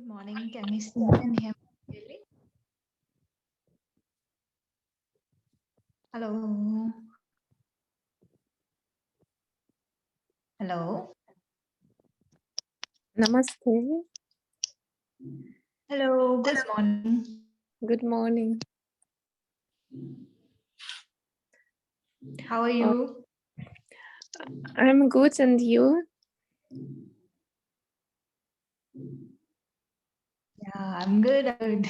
Good morning. Can you see and hear me clearly? Hello. Hello. Namaste. Hello. Good morning. Good morning. How are you? I'm good, and you? Yeah, I'm good. I'm good.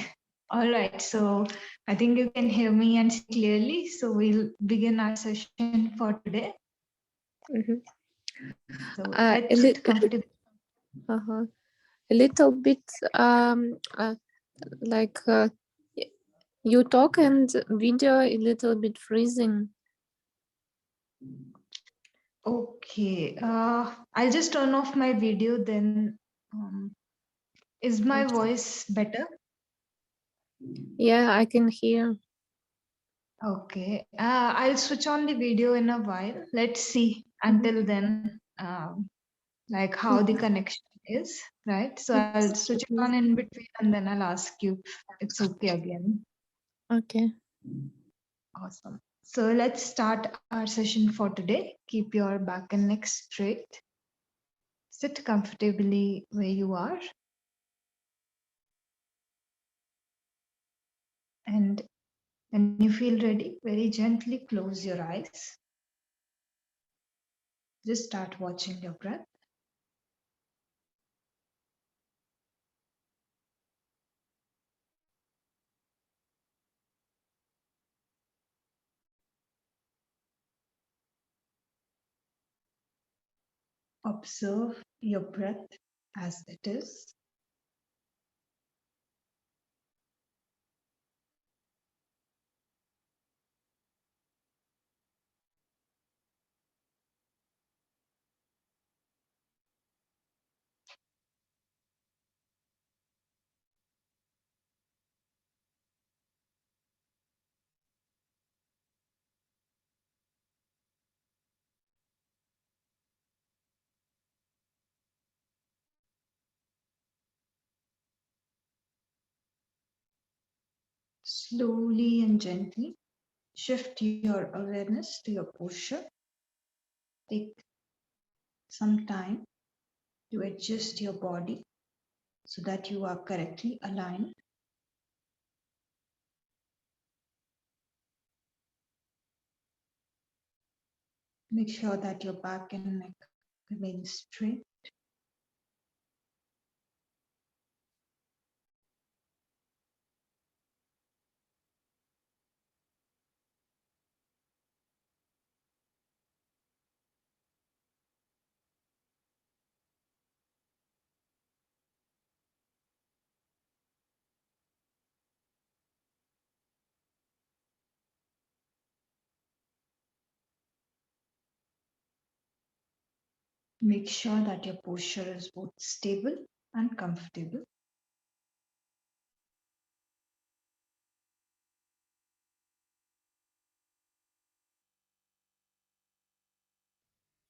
All right. So I think you can hear me and see clearly. So we'll begin our session for today. Mm-hmm. So A let's sit comfortably. little bit like you talk and video a little bit freezing. Okay. I'll just turn off my video then. Is my voice better? Yeah, I can hear. Okay. I'll switch on the video in a while. Let's see until then, like how the connection is, right? So I'll switch it on in between and then I'll ask you if it's okay again. Okay. Awesome. So let's start our session for today. Keep your back and neck straight. Sit comfortably where you are. And when you feel ready, very gently close your eyes. Just start watching your breath. Observe your breath as it is. Slowly and gently shift your awareness to your posture. Take some time to adjust your body so that you are correctly aligned. Make sure that your back and neck remain straight. Make sure that your posture is both stable and comfortable.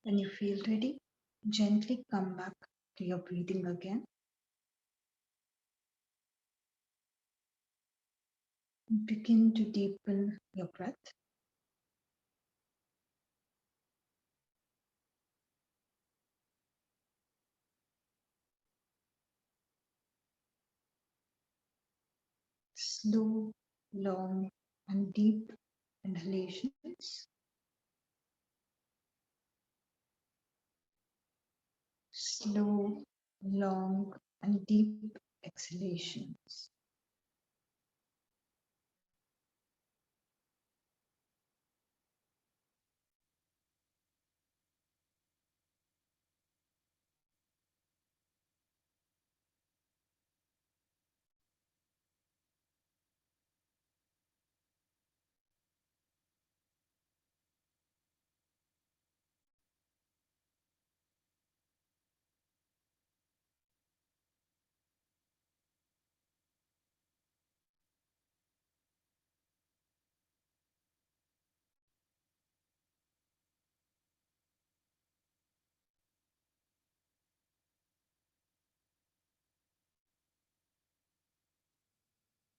When you feel ready, gently come back to your breathing again. Begin to deepen your breath. Slow, long, and deep inhalations. Slow, long, and deep exhalations.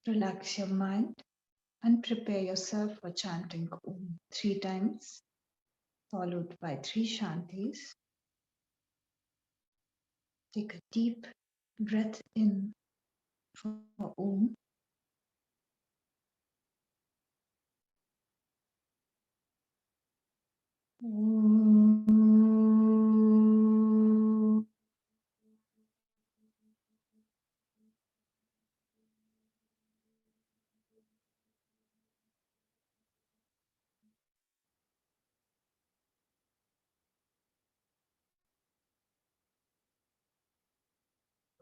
Relax your mind and prepare yourself for chanting Om 3 times, followed by 3 Shantis. Take a deep breath in for Om. Om.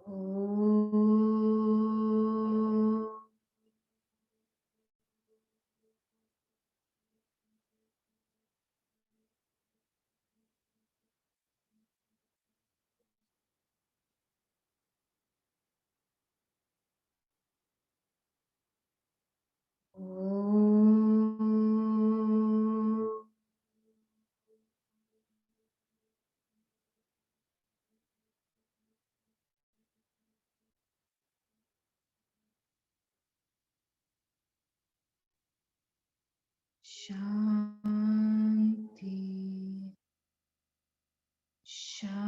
Om. Om. Shanti, Shanti,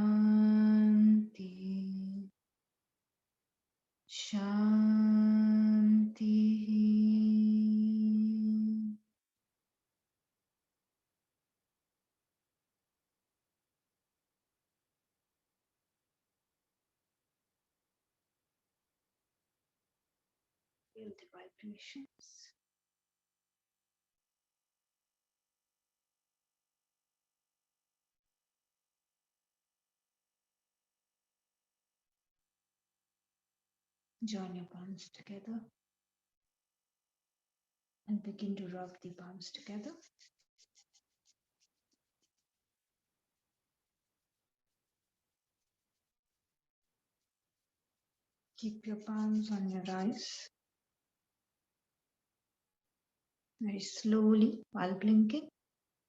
Shanti. Feel the vibrations. Join your palms together and begin to rub the palms together. Keep your palms on your eyes very slowly while blinking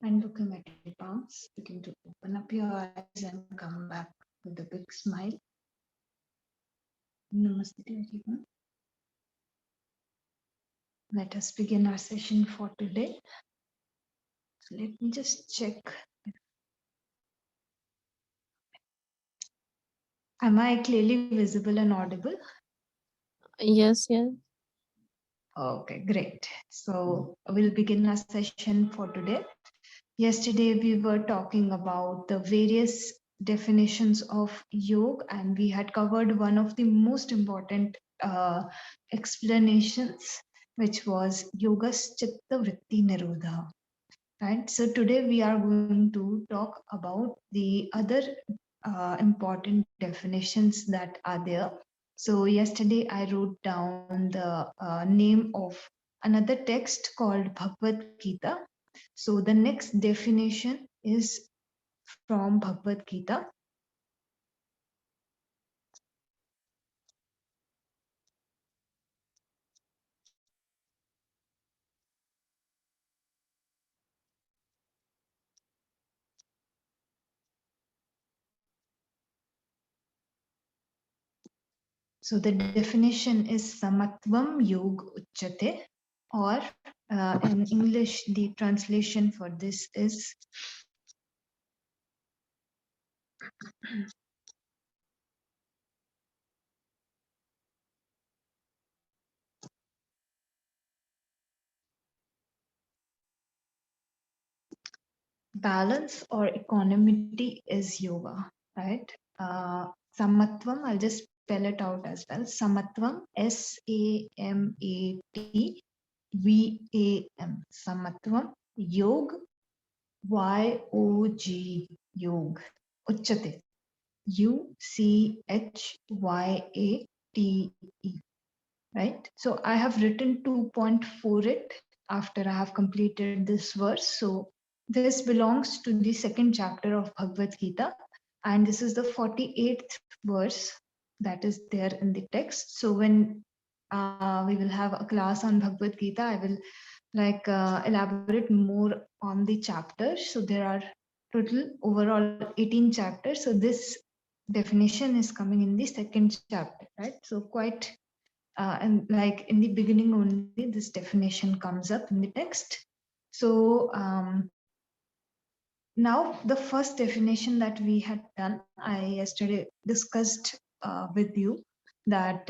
and looking at your palms. Begin to open up your eyes and come back with a big smile. Namaste, everyone. Let us begin our session for today. So let me just check. Am I clearly visible and audible? Yes, yes. Okay, great. So we'll begin our session for today. Yesterday we were talking about the various definitions of yoga, and we had covered one of the most important explanations, which was yogas chitta vritti nirodha. Right. So today we are going to talk about the other important definitions that are there. So yesterday I wrote down the name of another text called Bhagavad Gita. So the next definition is from Bhagavad Gita. So the definition is Samatvam Yog Uchyate, or in English, the translation for this is balance or equanimity is yoga, right? Samatvam, I'll just spell it out as well. Samatvam, SAMATVAM, Samatvam, Yog, YOG, Yog, Uchyate, UCHYATE, right? So I have written 2.4 it after I have completed this verse. So this belongs to the second chapter of Bhagavad Gita, and this is the 48th verse that is there in the text. So when we will have a class on Bhagavad Gita, I will elaborate more on the chapters. So there are total overall 18 chapters. So this definition is coming in the second chapter, right? So quite and like in the beginning only, this definition comes up in the text. So now the first definition that we had done, I yesterday discussed with you that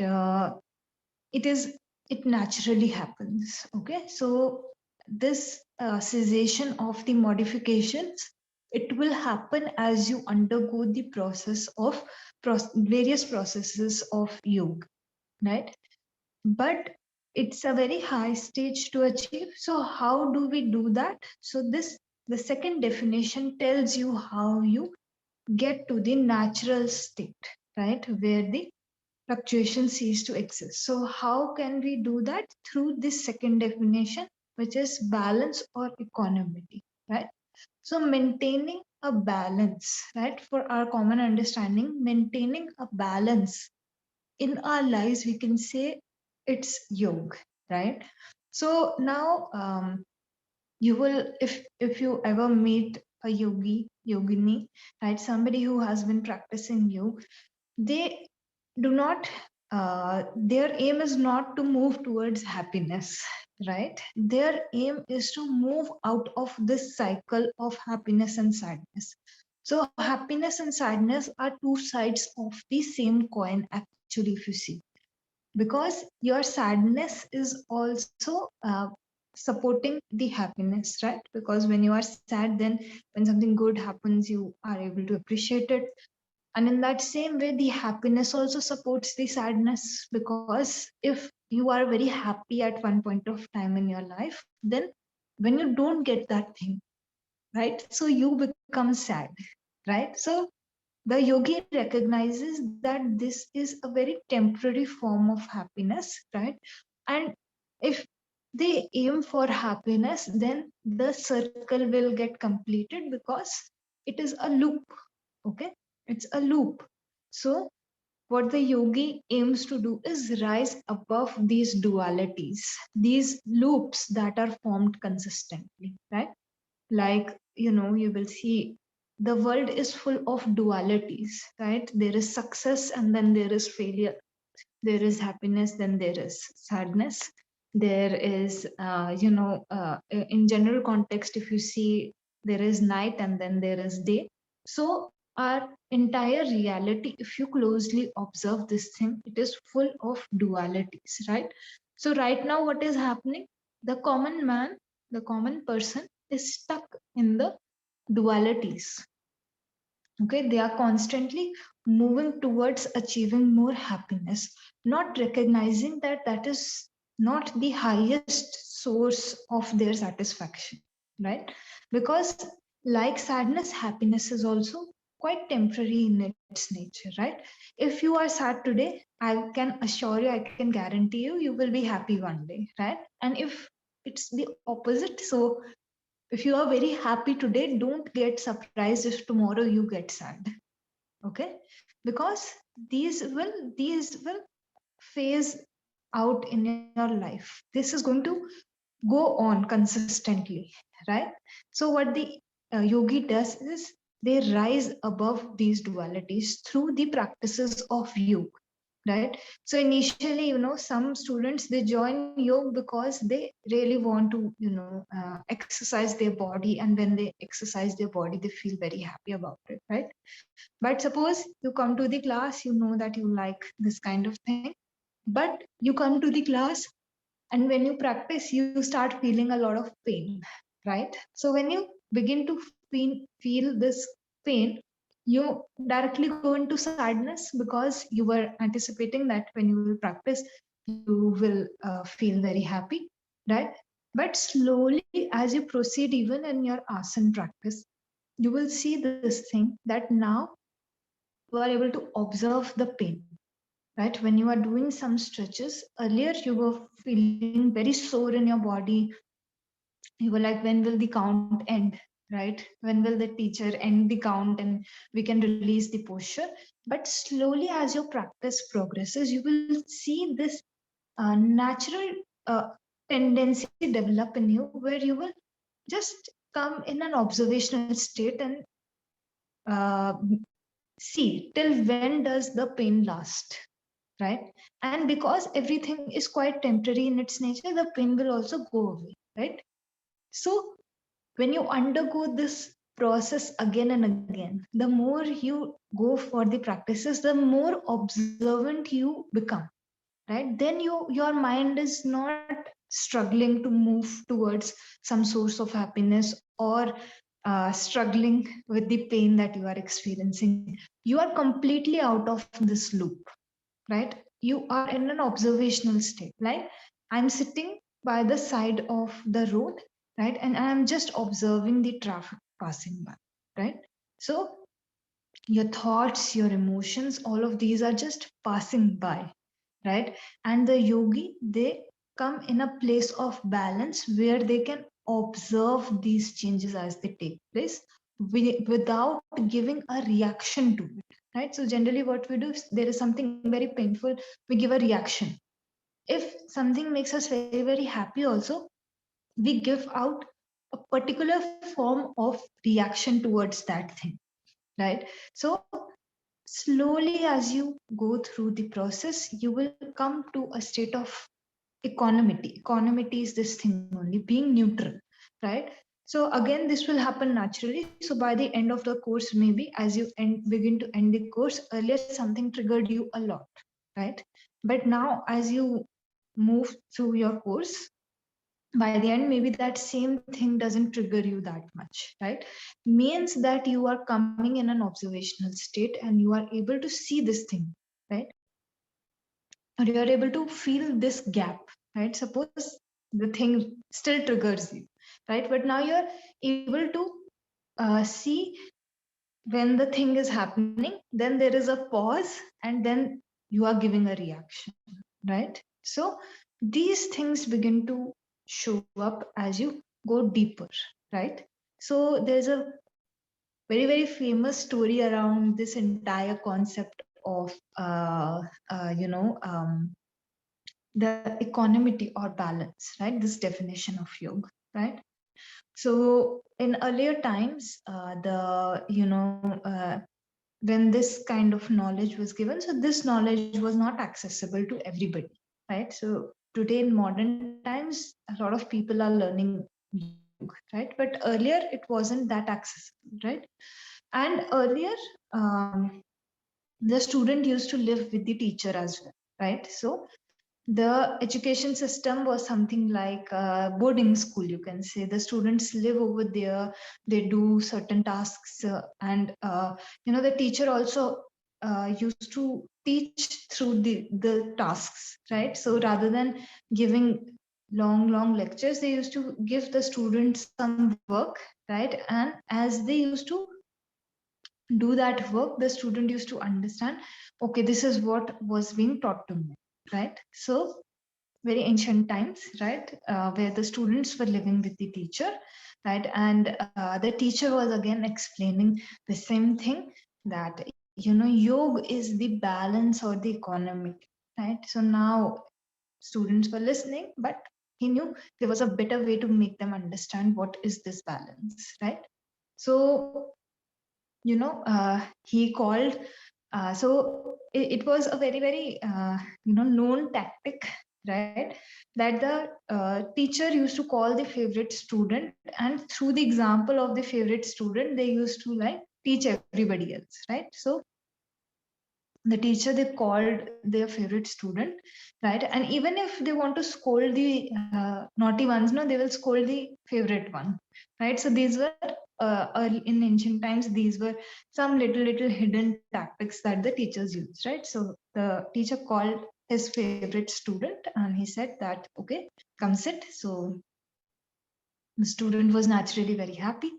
it naturally happens. Okay, so this cessation of the modifications, it will happen as you undergo the process of various processes of yoga, right? But it's a very high stage to achieve. So how do we do that? So the second definition tells you how you get to the natural state, right, where the fluctuation cease to exist. So how can we do that? Through this second definition, which is balance or equanimity, right? So maintaining a balance, right? For our common understanding, maintaining a balance in our lives, we can say it's yoga, right? So now you will, if you ever meet a yogini, right, somebody who has been practicing yoga, they do not their aim is not to move towards happiness, right? Their aim is to move out of this cycle of happiness and sadness. So happiness and sadness are two sides of the same coin, actually, if you see, because your sadness is also supporting the happiness, right? Because when you are sad, then when something good happens, you are able to appreciate it. And in that same way, the happiness also supports the sadness, because if you are very happy at one point of time in your life, then when you don't get that thing, right, so you become sad, right? So the yogi recognizes that this is a very temporary form of happiness, right? And if they aim for happiness, then the circle will get completed, because it is a loop. Okay, it's a loop. So what the yogi aims to do is rise above these dualities, these loops that are formed consistently, right? Like, you will see the world is full of dualities, right? There is success and then there is failure, there is happiness, then there is sadness, there is in general context, if you see, there is night and then there is day. So our entire reality, if you closely observe this thing, it is full of dualities, right? So right now what is happening, the common man, the common person is stuck in the dualities. Okay, they are constantly moving towards achieving more happiness, not recognizing that that is not the highest source of their satisfaction, right? Because like sadness, happiness is also quite temporary in its nature, right? If you are sad today, I can assure you, I can guarantee you, you will be happy one day, right? And if it's the opposite, so if you are very happy today, don't get surprised if tomorrow you get sad. Okay, because these will phase out in your life. This is going to go on consistently, right? So what the yogi does is they rise above these dualities through the practices of yoga, right? So initially, some students, they join yoga because they really want to exercise their body, and when they exercise their body, they feel very happy about it, right? But suppose you come to the class, you know that you like this kind of thing, but you come to the class, and when you practice, you start feeling a lot of pain, right? So when you begin to feel this pain, you directly go into sadness, because you were anticipating that when you will practice, you will feel very happy, right? But slowly, as you proceed, even in your asana practice, you will see this thing that now you are able to observe the pain, right? When you are doing some stretches, earlier you were feeling very sore in your body. You were like, when will the count end, right? When will the teacher end the count and we can release the posture? But slowly, as your practice progresses, you will see this natural uh, tendency develop in you, where you will just come in an observational state and uh, see till when does the pain last, right? And because everything is quite temporary in its nature, the pain will also go away, right? So when you undergo this process again and again, the more you go for the practices, the more observant you become, right? Then your mind is not struggling to move towards some source of happiness, or struggling with the pain that you are experiencing. You are completely out of this loop, right? You are in an observational state, like I'm sitting by the side of the road, right? And I'm just observing the traffic passing by, right? So your thoughts, your emotions, all of these are just passing by, right? And the yogi, they come in a place of balance where they can observe these changes as they take place, without giving a reaction to it, right? So generally what we do is, there is something very painful, we give a reaction. If something makes us very, very happy also, we give out a particular form of reaction towards that thing, right? So slowly, as you go through the process, you will come to a state of equanimity. Equanimity is this thing only, being neutral, right? So again, this will happen naturally. So by the end of the course, maybe as you begin to end the course, earlier something triggered you a lot, right? But now as you move through your course, by the end maybe that same thing doesn't trigger you that much, right? Means that you are coming in an observational state and you are able to see this thing, right? Or you are able to feel this gap, right? Suppose the thing still triggers you, right? But now you're able to see when the thing is happening, then there is a pause, and then you are giving a reaction, right? So these things begin to show up as you go deeper, right? So there's a very, very famous story around this entire concept of the equanimity or balance, right? This definition of yoga, right? So in earlier times, when this kind of knowledge was given, so this knowledge was not accessible to everybody, right? So today in modern times, a lot of people are learning yoga, right? But earlier it wasn't that accessible, right? And earlier, the student used to live with the teacher as well, right? So the education system was something like a boarding school, you can say. The students live over there, they do certain tasks, and the teacher also used to teach through the tasks, right? So rather than giving long lectures, they used to give the students some work, right? And as they used to do that work, the student used to understand, okay, this is what was being taught to me, right? So very ancient times, right, where the students were living with the teacher, right, and the teacher was again explaining the same thing, that yoga is the balance or the economic, right? So now students were listening, but he knew there was a better way to make them understand what is this balance, right? So he called, so it was a very, very known tactic, right? That the teacher used to call the favorite student, and through the example of the favorite student, they used to like teach everybody else, right? So the teacher, they called their favorite student, right? And even if they want to scold the naughty ones, no, they will scold the favorite one, right? So these were early in ancient times, these were some little hidden tactics that the teachers used, right? So the teacher called his favorite student and he said that, okay, come sit. So the student was naturally very happy,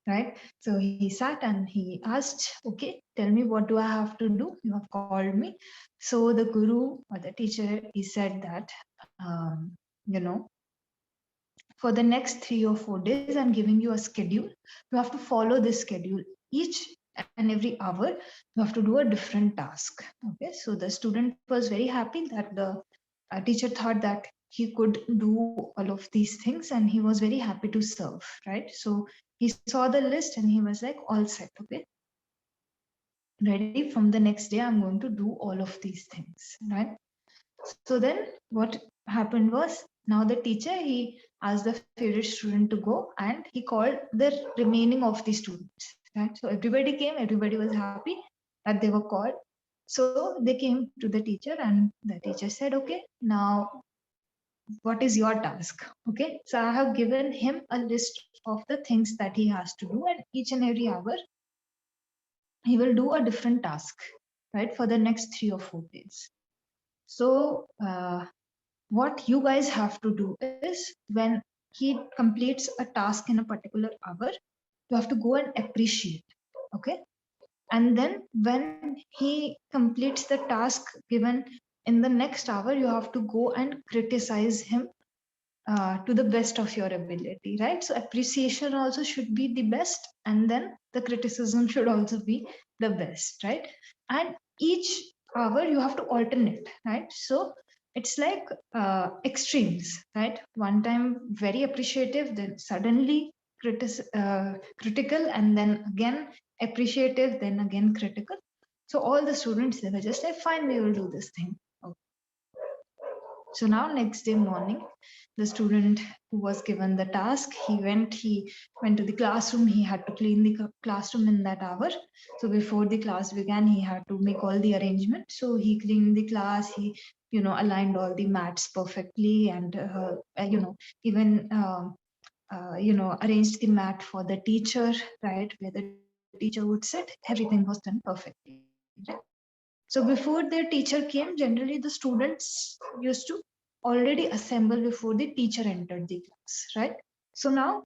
right? So he sat and he asked, okay, tell me, what do I have to do? You have called me. So the guru or the teacher, he said that, you know, for the next 3 or 4 days, I'm giving you a schedule. You have to follow this schedule. Each and every hour, you have to do a different task. Okay, so the student was very happy that the teacher thought that he could do all of these things, and he was very happy to serve, right? So he saw the list and he was like, all set, okay. ready, from the next day I'm going to do all of these things, right? So then what happened was, now the teacher, he asked the favorite student to go, and he called the remaining of the students, right? So everybody came, everybody was happy that they were called. So they came to the teacher, and the teacher said, okay, now what is your task? Okay, so I have given him a list of the things that he has to do, and each and every hour he will do a different task, right, for the next 3 or 4 days. So what you guys have to do is, when he completes a task in a particular hour, you have to go and appreciate, okay? And then when he completes the task given in the next hour, you have to go and criticize him to the best of your ability, right? So appreciation also should be the best, and then the criticism should also be the best, right? And each hour you have to alternate, right? So it's like extremes, right? One time very appreciative, then suddenly critical, and then again appreciative, then again critical. So all the students, they were just like, fine, we will do this thing. So now next day morning, the student who was given the task, he went to the classroom. He had to clean the classroom in that hour. So before the class began, he had to make all the arrangements. So he cleaned the class. He, aligned all the mats perfectly, and even arranged the mat for the teacher, right, where the teacher would sit. Everything was done perfectly, right? So before their teacher came, generally the students used to already assemble before the teacher entered the class, right? So now,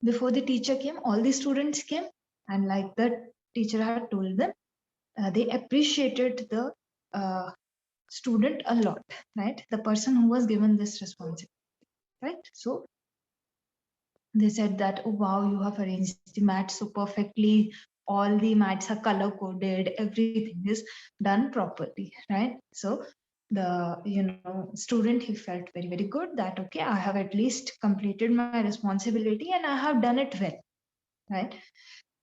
before the teacher came, all the students came, and like the teacher had told them, they appreciated the student a lot, right? The person who was given this responsibility, right? So they said that, oh wow, you have arranged the mats so perfectly, all the mats are color coded, everything is done properly, right? So the student, he felt very, very good that, okay, I have at least completed my responsibility and I have done it well, right?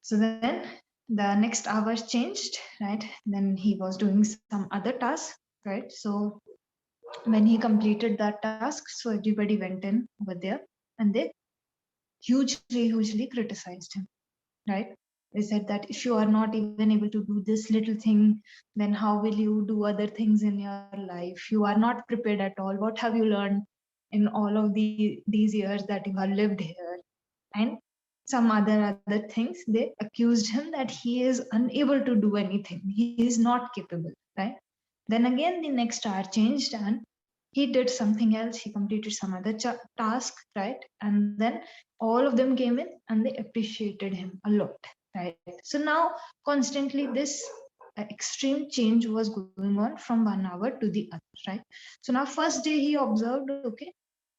So then the next hours changed, right? Then he was doing some other task, right? So when he completed that task, so everybody went in over there, and they hugely criticized him, right? They said that if you are not even able to do this little thing, then how will you do other things in your life? You are not prepared at all. What have you learned in all of these years that you have lived here? And some other things. They accused him that he is unable to do anything. He is not capable, right? Then again, the next hour changed, and he did something else. He completed some other task, right? And then all of them came in and they appreciated him a lot, right? So now constantly this extreme change was going on from 1 hour to the other, right? So now first day he observed, okay,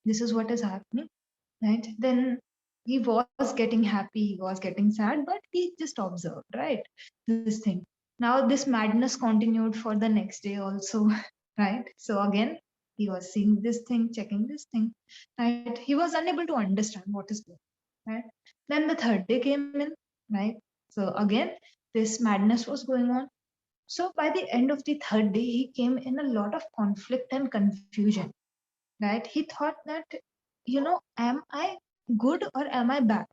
this is what is happening, right? Then he was getting happy, he was getting sad, but he just observed, right, this thing. Now this madness continued for the next day also, right? So again, he was seeing this thing, checking this thing, right? He was unable to understand what is going on, right? Then the third day came in, right? So again, this madness was going on. So by the end of the third day, he came in a lot of conflict and confusion, right? He thought that, am I good or am I bad,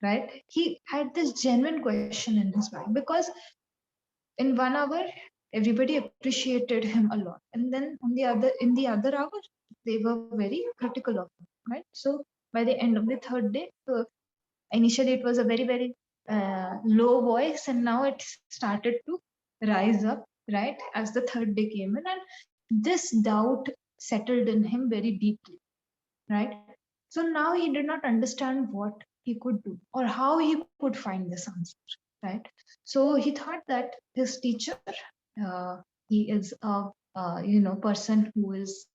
right? He had this genuine question in his mind, because in 1 hour everybody appreciated him a lot, and then in the other hour they were very critical of him, right? So by the end of the third day, initially it was a very, very low voice, and now it started to rise up, right, as the third day came in, and this doubt settled in him very deeply, right? So now he did not understand what he could do or how he could find this answer, right? So he thought that his teacher, uh, he is a person who is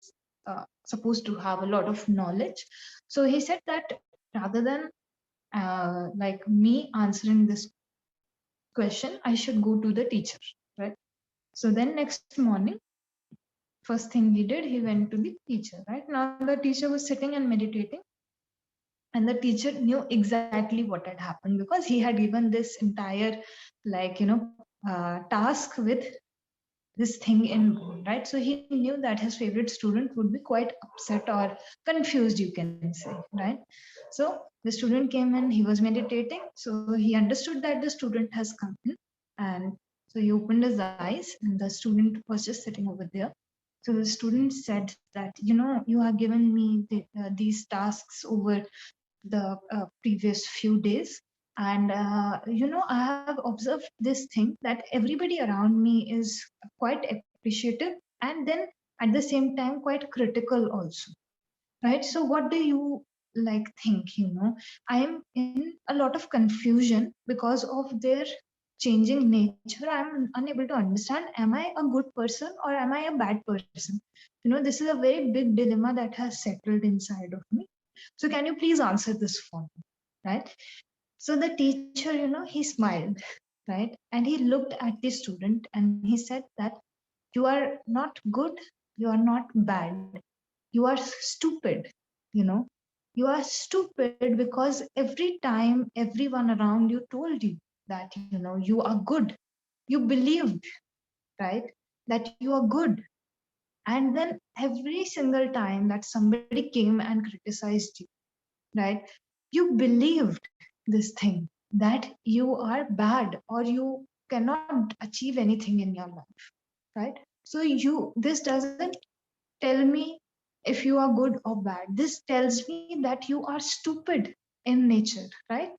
supposed to have a lot of knowledge. So he said that rather than like me answering this question, I should go to the teacher, right? So then next morning, first thing he did, he went to the teacher, right? Now the teacher was sitting and meditating, and the teacher knew exactly what had happened, because he had given this entire, like, task with this thing in mind, right? So he knew that his favorite student would be quite upset or confused, you can say, right? So the student came in, he was meditating, so he understood that the student has come in, and so he opened his eyes, and the student was just sitting over there. So the student said that, you have given me these tasks over the previous few days, and I have observed this thing that everybody around me is quite appreciative, and then at the same time quite critical also, right? So what do you like think? I am in a lot of confusion because of their changing nature. I'm unable to understand, am I a good person or am I a bad person? This is a very big dilemma that has settled inside of me. So can you please answer this for me, right? So the teacher, he smiled, right? And he looked at the student and he said that you are not good, you are not bad, you are stupid, you know. You are stupid because every time everyone around you told you that, you are good. You believed, right, that you are good. And then every single time that somebody came and criticized you, right, you believed this thing that you are bad or you cannot achieve anything in your life, right? So this doesn't tell me if you are good or bad. This tells me that you are stupid in nature, right?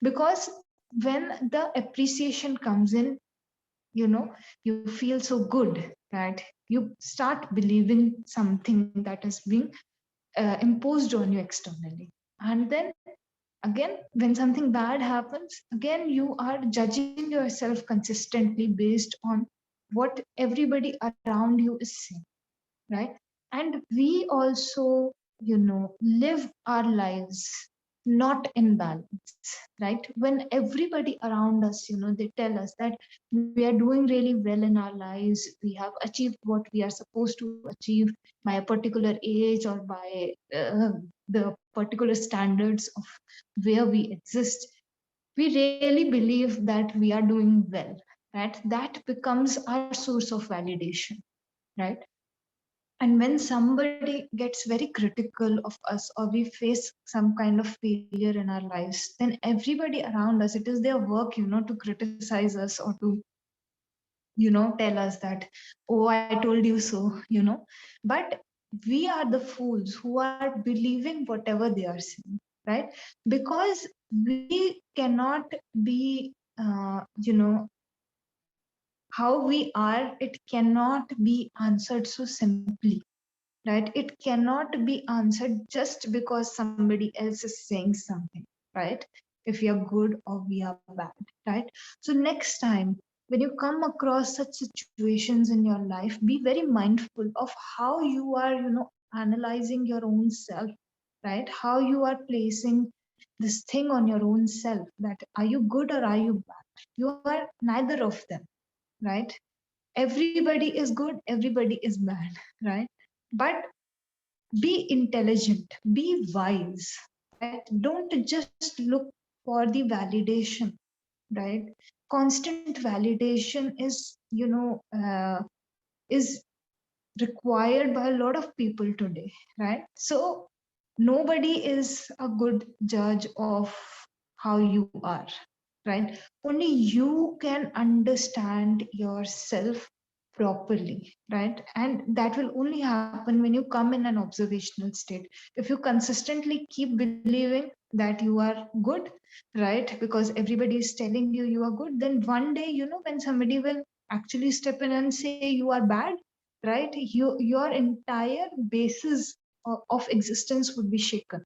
Because when the appreciation comes in, you feel so good, right? You start believing something that is being imposed on you externally. And then again, when something bad happens, again you are judging yourself consistently based on what everybody around you is saying, right? And we also, live our lives not in balance, right? When everybody around us, they tell us that we are doing really well in our lives, we have achieved what we are supposed to achieve by a particular age or by the particular standards of where we exist, we really believe that we are doing well, right? That becomes our source of validation, right? And when somebody gets very critical of us or we face some kind of failure in our lives, then everybody around us, it is their work, to criticize us or to, tell us that, oh, I told you so, But we are the fools who are believing whatever they are saying, right? Because we cannot be, how we are, it cannot be answered so simply, right? It cannot be answered just because somebody else is saying something, right? If we are good or we are bad, right? So next time when you come across such situations in your life, be very mindful of how you are, analyzing your own self, right? How you are placing this thing on your own self, that are you good or are you bad? You are neither of them, right? Everybody is good, everybody is bad, right? But be intelligent, be wise, right? Don't just look for the validation, right? Constant validation is required by a lot of people today, right? So nobody is a good judge of how you are, right? Only you can understand yourself properly, right? And that will only happen when you come in an observational state. If you consistently keep believing that you are good, right, because everybody is telling you you are good, then one day, when somebody will actually step in and say you are bad, right, your entire basis of existence would be shaken,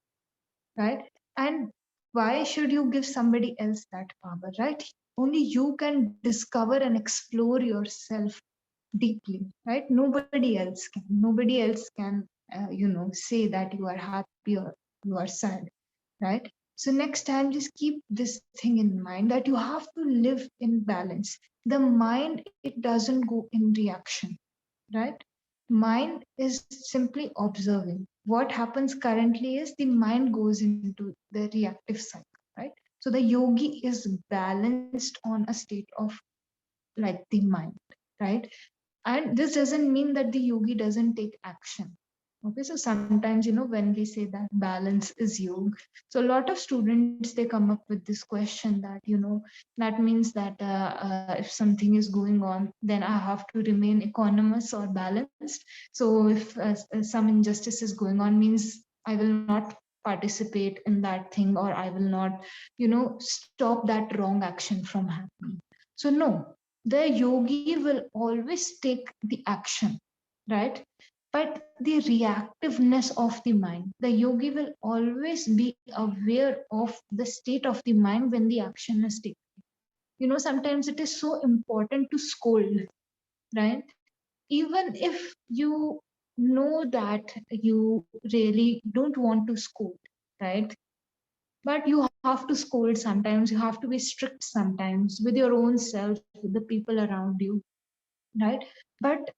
right? And why should you give somebody else that power, right? Only you can discover and explore yourself deeply, right? Nobody else can. Nobody else can, say that you are happy or you are sad, right? So next time, just keep this thing in mind that you have to live in balance. The mind, it doesn't go in reaction, right? Mind is simply observing. What happens currently is the mind goes into the reactive cycle, right? So the yogi is balanced on a state of like the mind, right? And this doesn't mean that the yogi doesn't take action. Okay, so sometimes, when we say that balance is yoga, so a lot of students, they come up with this question that, that means that if something is going on, then I have to remain equanimous or balanced. So if some injustice is going on, means I will not participate in that thing, or I will not, stop that wrong action from happening. So no, the yogi will always take the action, right? But the reactiveness of the mind, the yogi will always be aware of the state of the mind when the action is taken. Sometimes it is so important to scold, right? Even if you know that you really don't want to scold, right? But you have to scold sometimes, you have to be strict sometimes with your own self, with the people around you, right? But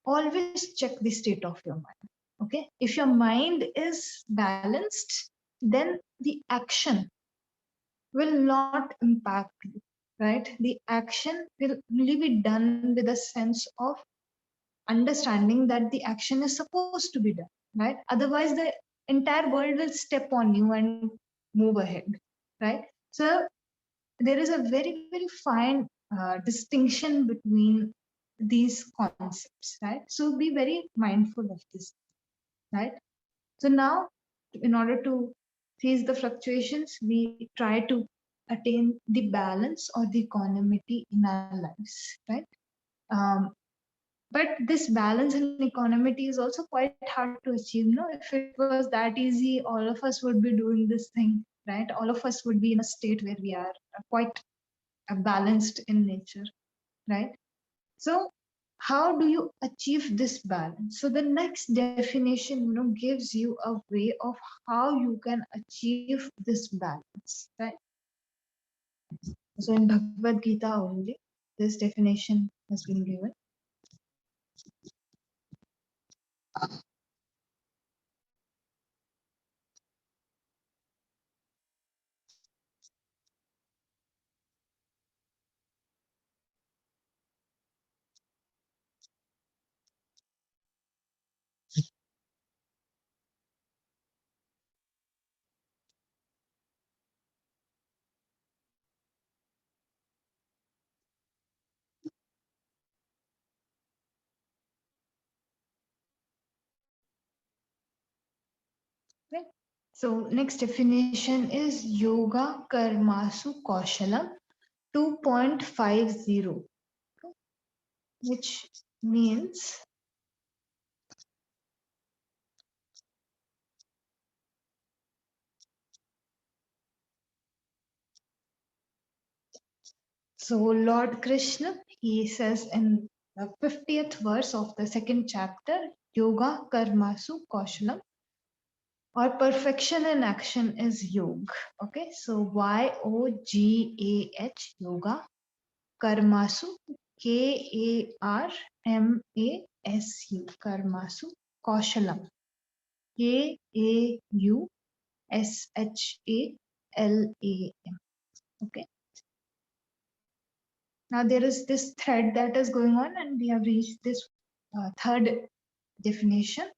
always check the state of your mind. Okay, if your mind is balanced, then the action will not impact you, right? The action will only be done with a sense of understanding that the action is supposed to be done, right? Otherwise the entire world will step on you and move ahead, right? So there is a very, very fine distinction between these concepts, right? So be very mindful of this, right? So now, in order to face the fluctuations, we try to attain the balance or the equanimity in our lives, right? Um, but this balance and equanimity is also quite hard to achieve. If it was that easy, all of us would be doing this thing, right? All of us would be in a state where we are quite balanced in nature, right? So how do you achieve this balance? So the next definition, gives you a way of how you can achieve this balance, right? So in Bhagavad Gita only, this definition has been given. Right? So next definition is Yoga Karmasu Kaushalam 2.50, which means so Lord Krishna, he says in the 50th verse of the second chapter, Yoga Karmasu Kaushalam, or perfection in action is yoga. Okay, so YOGAH, yoga, karmasu, KARMASU, karmasu, kaushalam, KAUSHALAM. Okay, now there is this thread that is going on, and we have reached this third definition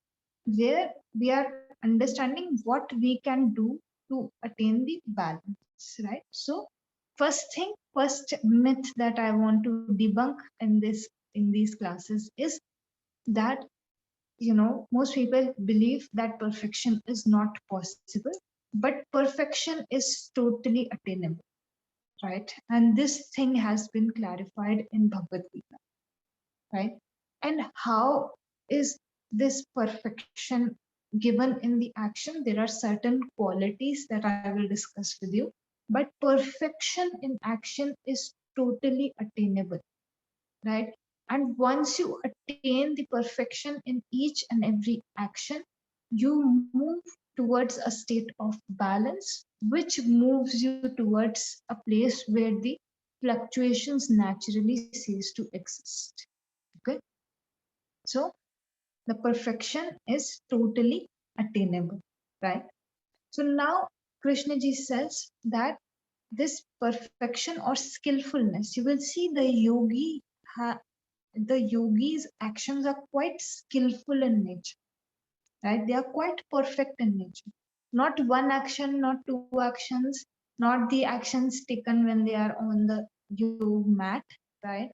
where we are understanding what we can do to attain the balance, right? So first myth that I want to debunk in these classes is that most people believe that perfection is not possible, but perfection is totally attainable, right? And this thing has been clarified in Bhagavad Gita, right? And how is this perfection given in the action? There are certain qualities that I will discuss with you, but perfection in action is totally attainable, right? And once you attain the perfection in each and every action, you move towards a state of balance, which moves you towards a place where the fluctuations naturally cease to exist. Okay, so the perfection is totally attainable, right? So now Krishna ji says that this perfection or skillfulness. You will see the yogi's actions are quite skillful in nature, right? They are quite perfect in nature. Not one action, not two actions, not the actions taken when they are on the yoga mat, right?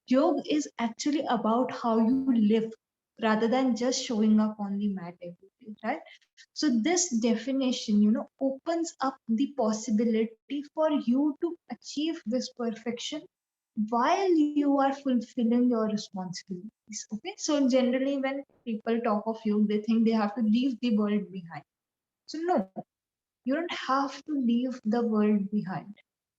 Yoga is actually about how you live rather than just showing up on the mat every day, right? So this definition, opens up the possibility for you to achieve this perfection while you are fulfilling your responsibilities. Okay, so generally when people talk of yoga, they think they have to leave the world behind. So no, you don't have to leave the world behind.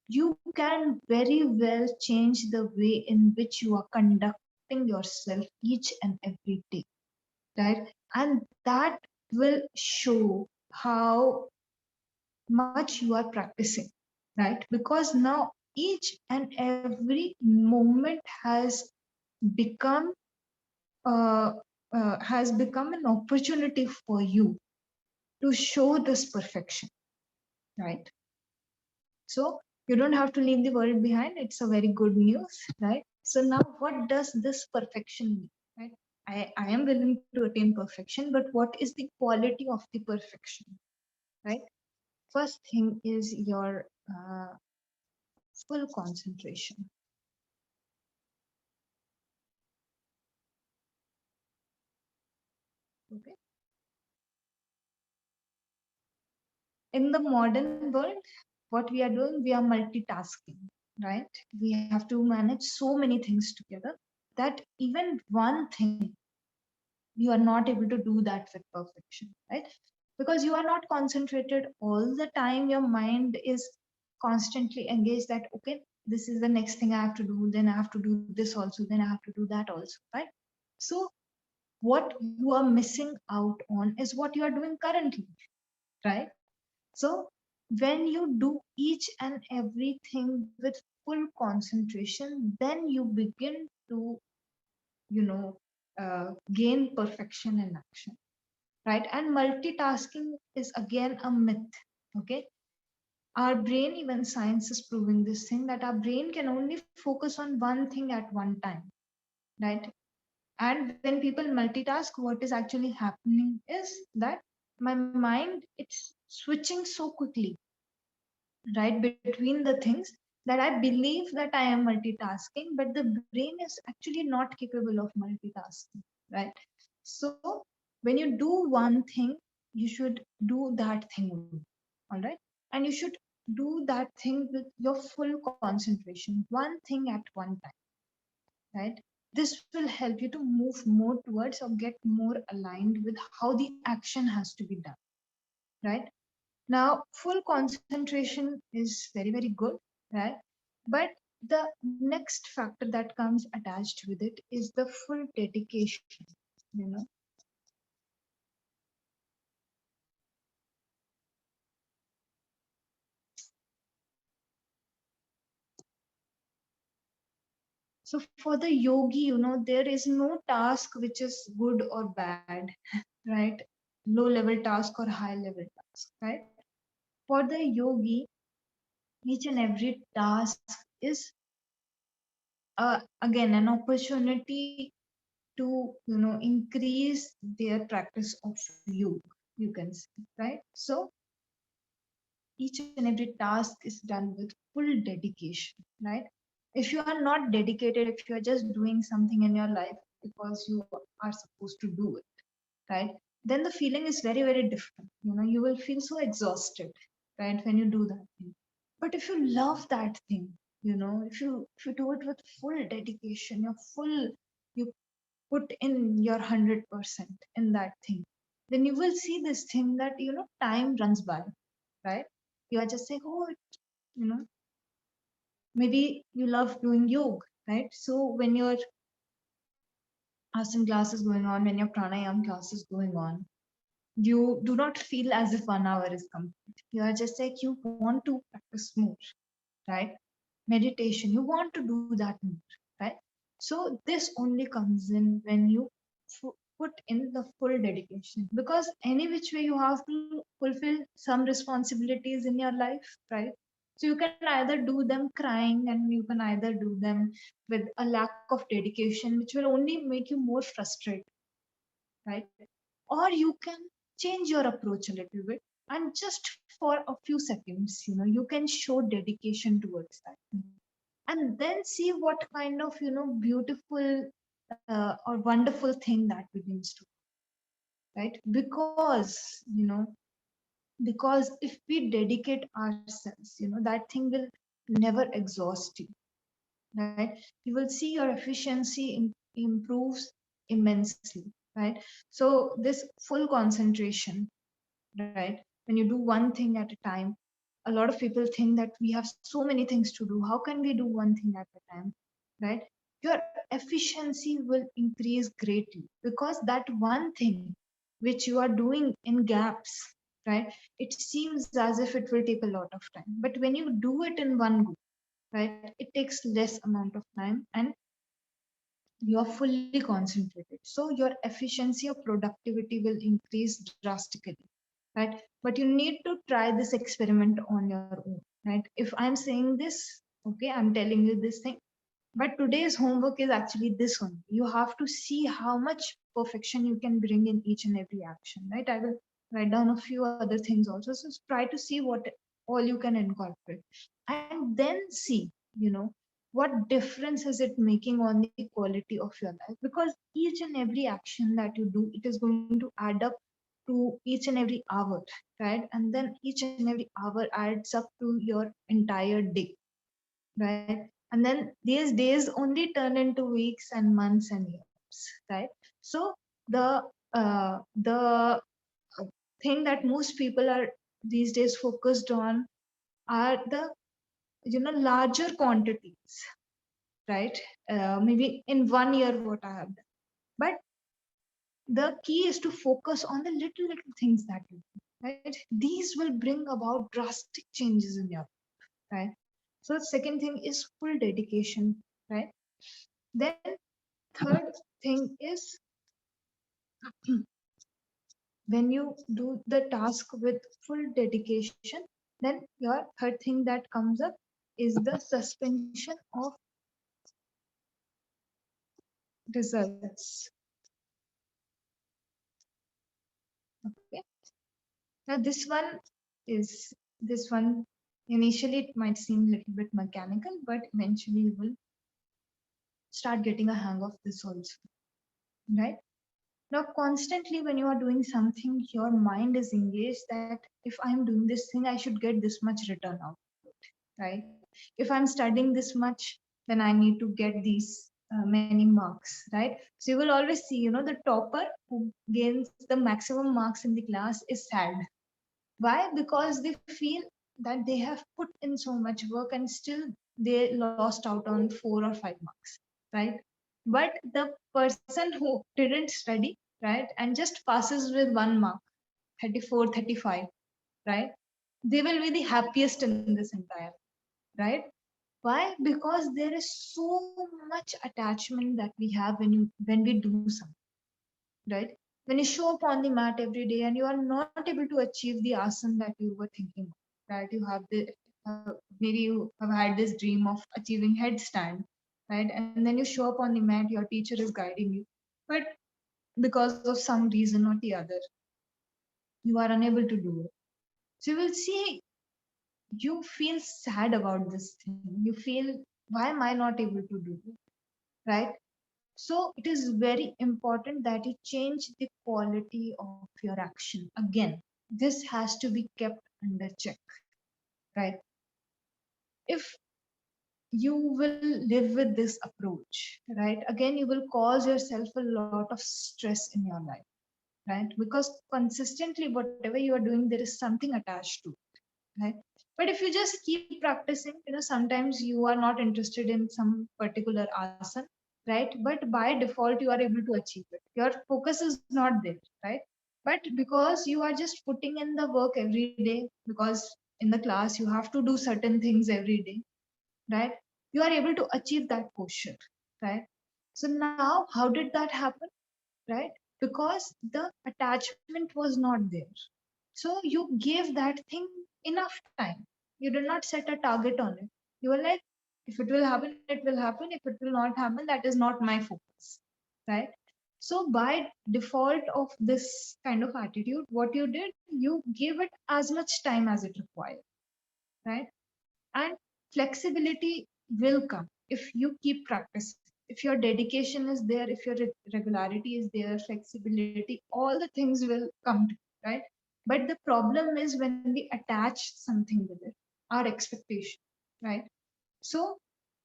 You can very well change the way in which you are conducting yourself each and every day, right? And that will show how much you are practicing, right? Because now each and every moment become uh, has become an opportunity for you to show this perfection, right? So you don't have to leave the world behind. It's a very good news, right? So now what does this perfection mean, right? I am willing to attain perfection, but what is the quality of the perfection, right? First thing is your full concentration. Okay. In the modern world, what we are doing, we are multitasking, right? We have to manage so many things together that even one thing you are not able to do that with perfection, right? Because you are not concentrated all the time. Your mind is constantly engaged that, okay, this is the next thing I have to do, then I have to do this also, then I have to do that also, right? So what you are missing out on is what you are doing currently, right? So when you do each and everything with full concentration, then you begin to, you know, gain perfection in action, right? And multitasking is again a myth. Okay. Our brain, even science is proving this thing, that our brain can only focus on one thing at one time, right? And when people multitask, what is actually happening is that my mind, it's switching so quickly, right, between the things, that I believe that I am multitasking, but the brain is actually not capable of multitasking, right? So when you do one thing, you should do that thing only, all right? And you should do that thing with your full concentration, one thing at one time, right? This will help you to move more towards or get more aligned with how the action has to be done, right? Now, full concentration is very, very good, right? But the next factor that comes attached with it is the full dedication, you know. So for the yogi, there is no task which is good or bad, right? Low level task or high level task, right? For the yogi, each and every task is again an opportunity to increase their practice of yoga, you can say, right? So each and every task is done with full dedication, right? If you are not dedicated, if you are just doing something in your life because you are supposed to do it, right, then the feeling is very, very different. You will feel so exhausted, right, when you do that thing. But if you love that thing, if you do it with full dedication, you put in your 100% in that thing, then you will see this thing that time runs by, right? You are just saying, oh, you know maybe you love doing yoga, right? So when your asana class is going on, when your pranayam class is going on, you do not feel as if 1 hour is complete. You are just like, you want to practice more, right? Meditation, you want to do that more, right? So this only comes in when you put in the full dedication, because any which way you have to fulfill some responsibilities in your life, right? So you can either do them crying, and you can either do them with a lack of dedication, which will only make you more frustrated, right? Or you can change your approach a little bit, and just for a few seconds, you can show dedication towards that thing. And then see what kind of, beautiful or wonderful thing that begins to, right? Because if we dedicate ourselves, that thing will never exhaust you, right? You will see your efficiency improves immensely, right? So this full concentration, right? When you do one thing at a time, a lot of people think that we have so many things to do. How can we do one thing at a time, right? Your efficiency will increase greatly, because that one thing which you are doing in gaps, right? It seems as if it will take a lot of time. But when you do it in one go, right, it takes less amount of time, and you are fully concentrated. So your efficiency or productivity will increase drastically, right? But you need to try this experiment on your own, right? If I'm saying this, okay, I'm telling you this thing, but today's homework is actually this one. You have to see how much perfection you can bring in each and every action, right? I will write down a few other things also. So try to see what all you can incorporate, and then see, what difference is it making on the quality of your life. Because each and every action that you do, it is going to add up to each and every hour, right? And then each and every hour adds up to your entire day, right? And then these days only turn into weeks and months and years, right? So the thing that most people are these days focused on are the, larger quantities, right? Maybe in 1 year what I have done, but the key is to focus on the little things that you do, right? These will bring about drastic changes in your life, right? So the second thing is full dedication, right? Then third thing is, when you do the task with full dedication, then your third thing that comes up is the suspension of results. Okay. Now this one initially it might seem a little bit mechanical, but eventually you will start getting a hang of this also, right? Now, constantly when you are doing something, your mind is engaged that if I'm doing this thing, I should get this much return out, right? If I'm studying this much, then I need to get these many marks, right? So you will always see, the topper who gains the maximum marks in the class is sad. Why? Because they feel that they have put in so much work and still they lost out on 4 or 5 marks, right? But the person who didn't study, right, and just passes with 1 mark, 34, 35, right? They will be the happiest in this entire, right? Why? Because there is so much attachment that we have when we do something, right? When you show up on the mat every day and you are not able to achieve the asana that you were thinking of, right? You have maybe you have had this dream of achieving headstand, right? And then you show up on the mat, your teacher is guiding you, but because of some reason or the other, you are unable to do it. So you will see, you feel sad about this thing. You feel, why am I not able to do it, right? So it is very important that you change the quality of your action. Again, this has to be kept under check, right? If you will live with this approach, right, again, you will cause yourself a lot of stress in your life, right? Because consistently, whatever you are doing, there is something attached to it, right? But if you just keep practicing, sometimes you are not interested in some particular asana, right? But by default, you are able to achieve it. Your focus is not there, right? But because you are just putting in the work every day, because in the class you have to do certain things every day, right? You are able to achieve that posture, right? So now, how did that happen, right? Because the attachment was not there. So you gave that thing enough time, You did not set a target on it. You were like, if it will happen, it will happen. If it will not happen, that is not my focus, right? So by default of this kind of attitude, what you did, you gave it as much time as it required, right? And flexibility will come if you keep practicing. If your dedication is there, if your regularity is there, flexibility, all the things will come to you, right? But the problem is when we attach something with it, our expectation, right? So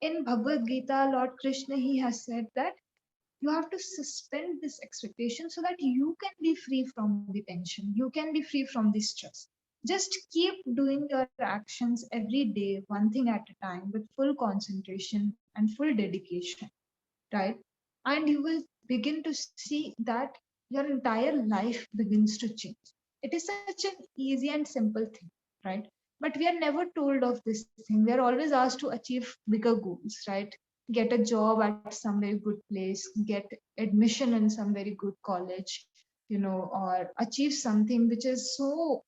in Bhagavad Gita, Lord Krishna, he has said that you have to suspend this expectation so that you can be free from the tension, you can be free from the stress. Just keep doing your actions every day, one thing at a time, with full concentration and full dedication, right? And you will begin to see that your entire life begins to change. It is such an easy and simple thing, right? But we are never told of this thing. We are always asked to achieve bigger goals, right? Get a job at some very good place, get admission in some very good college, or achieve something which is so,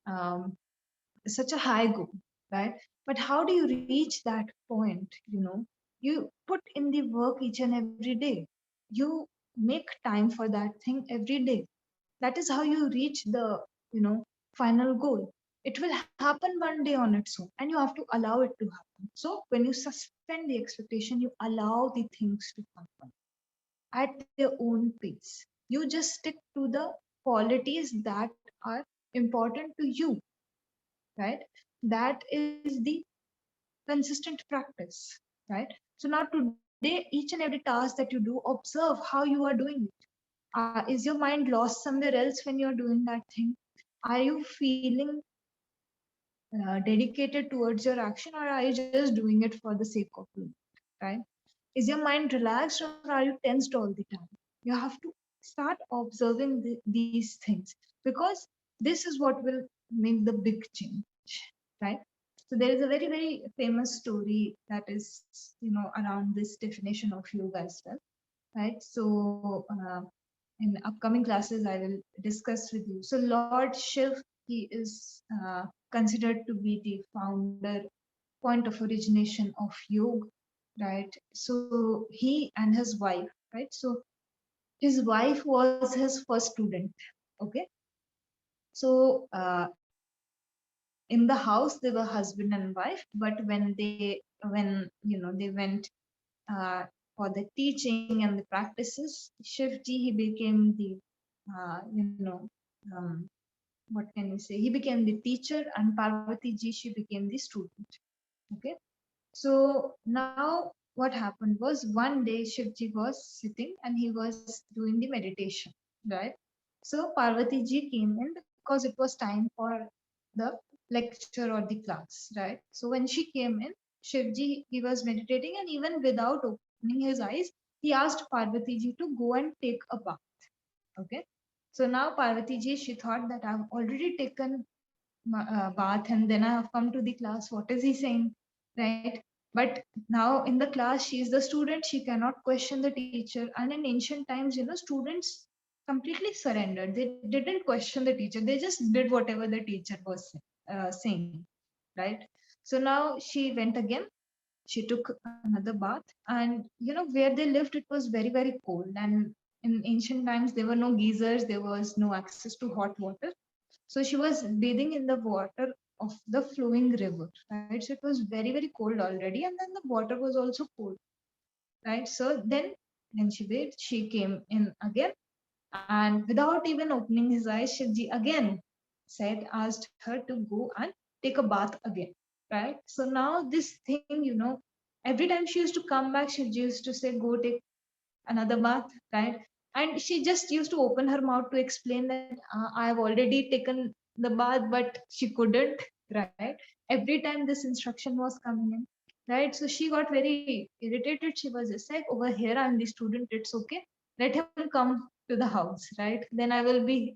um, such a high goal, right? But how do you reach that point? You put in the work each and every day. You make time for that thing every day. That is how you reach the, final goal. It will happen one day on its own, and you have to allow it to happen. So when you suspend the expectation, you allow the things to happen at their own pace. You just stick to the qualities that are important to you, right? That is the consistent practice, right? So now today, each and every task that you do, observe how you are doing it. Is your mind lost somewhere else when you're doing that thing? Are you feeling dedicated towards your action, or are you just doing it for the sake of doing it, right? Is your mind relaxed, or are you tensed all the time? You have to start observing these things, because this is what will make the big change, right? So there is a very, very famous story that is, around this definition of yoga as well, right? So in upcoming classes, I will discuss with you. So Lord Shiv, he is considered to be the founder, point of origination of yoga, right? So he and his wife, right? So his wife was his first student, okay? So in the house they were husband and wife, but when they went uh, for the teaching and the practices, Shivji, he became the uh, you know um, what can we say, he became the teacher, and Parvati ji, she became the student, okay? So now what happened was, one day Shivji was sitting and he was doing the meditation, right? So Parvati ji came in because it was time for the lecture or the class, right? So when she came in, Shivji, he was meditating, and even without opening his eyes, he asked Parvati ji to go and take a bath. Okay. So now Parvati ji, she thought that I've already taken bath and then I have come to the class. What is he saying? Right. But now in the class, she is the student. She cannot question the teacher. And in ancient times, students completely surrendered. They didn't question the teacher. They just did whatever the teacher was saying. Right. So now she went again. She took another bath, and where they lived, it was very, very cold. And in ancient times, there were no geysers, there was no access to hot water. So she was bathing in the water of the flowing river, right? So it was very, very cold already, and then the water was also cold, right? So then when she bathed, she came in again, and without even opening his eyes, Shivji again asked her to go and take a bath again, right? So now this thing, every time she used to come back, Shivji used to say, go take another bath, right? And she just used to open her mouth to explain that I have already taken the bath, but she couldn't, right? Every time this instruction was coming in, right? So she got very irritated. She was just like, over here, I'm the student, it's okay. Let him come to the house, right? Then I will be,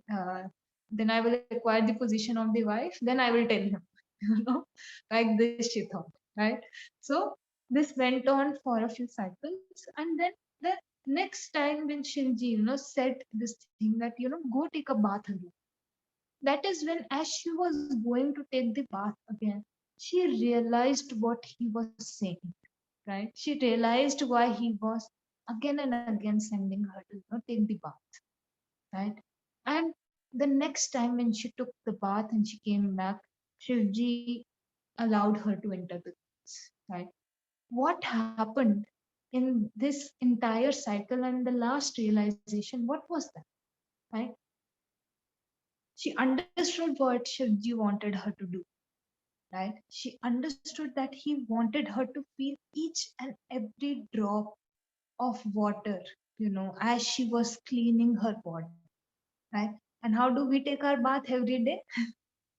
then I will acquire the position of the wife. Then I will tell him, you know, like this she thought, right? So this went on for a few cycles, and then the next time when Shinji, said this thing that, go take a bath again. That is when, as she was going to take the bath again, she realized what he was saying, right? She realized why he was again and again sending her to take the bath, right? And the next time when she took the bath and she came back, Shivji allowed her to enter the house, right? What happened in this entire cycle and the last realization, what was that, right? She understood what Shivji wanted her to do, right? She understood that he wanted her to feel each and every drop of water, as she was cleaning her body, right? And how do we take our bath every day?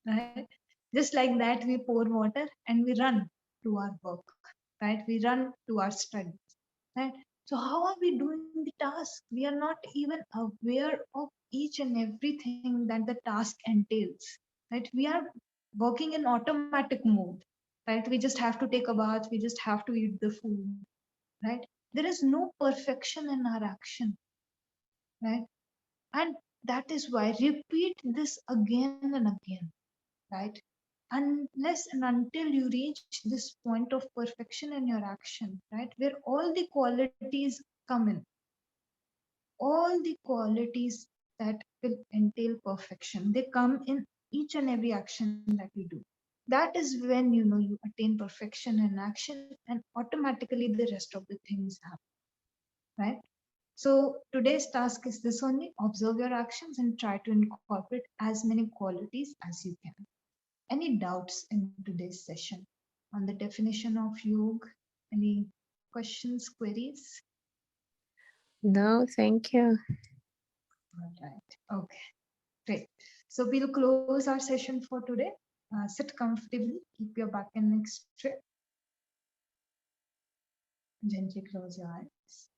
Right? Just like that, we pour water and we run to our work, right? We run to our studies, right? So how are we doing the task? We are not even aware of each and everything that the task entails, right? We are working in automatic mode, right? We just have to take a bath, we just have to eat the food, right? There is no perfection in our action, right? And that is why repeat this again and again, right? Unless and until you reach this point of perfection in your action, right, where all the qualities come in, all the qualities that will entail perfection, they come in each and every action that we do. That is when you attain perfection in action, and automatically the rest of the things happen, right? So today's task is this only: observe your actions and try to incorporate as many qualities as you can. Any doubts in today's session on the definition of yoga? Any questions, queries? No, thank you. All right. Okay. Great. So we'll close our session for today. Sit comfortably. Keep your back and neck straight. Gently close your eyes.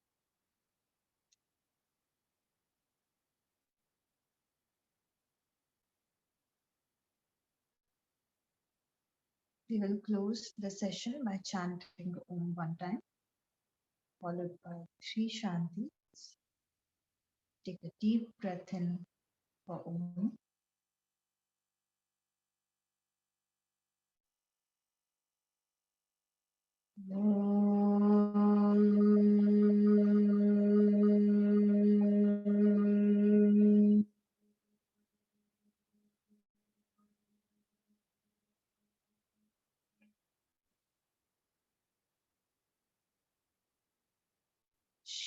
We will close the session by chanting Om one time, followed by three Shantis. Take a deep breath in for Om.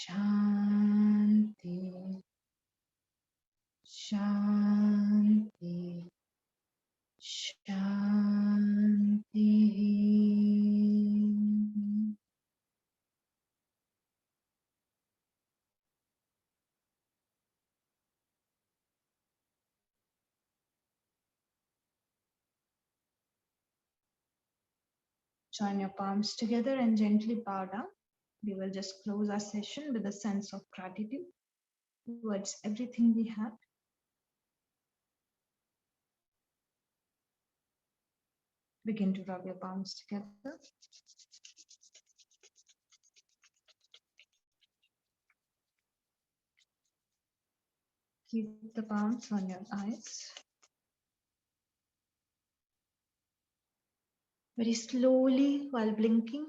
Shanti, Shanti, Shanti. Join your palms together and gently bow down. We will just close our session with a sense of gratitude towards everything we have. Begin to rub your palms together. Keep the palms on your eyes. Very slowly, while blinking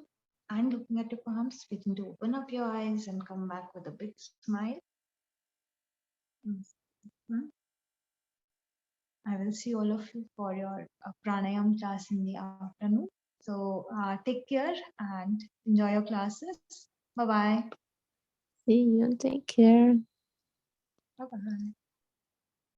and looking at your palms, begin to open up your eyes and come back with a big smile. I will see all of you for your pranayam class in the afternoon. So take care and enjoy your classes. Bye-bye. See you. Take care. Bye-bye.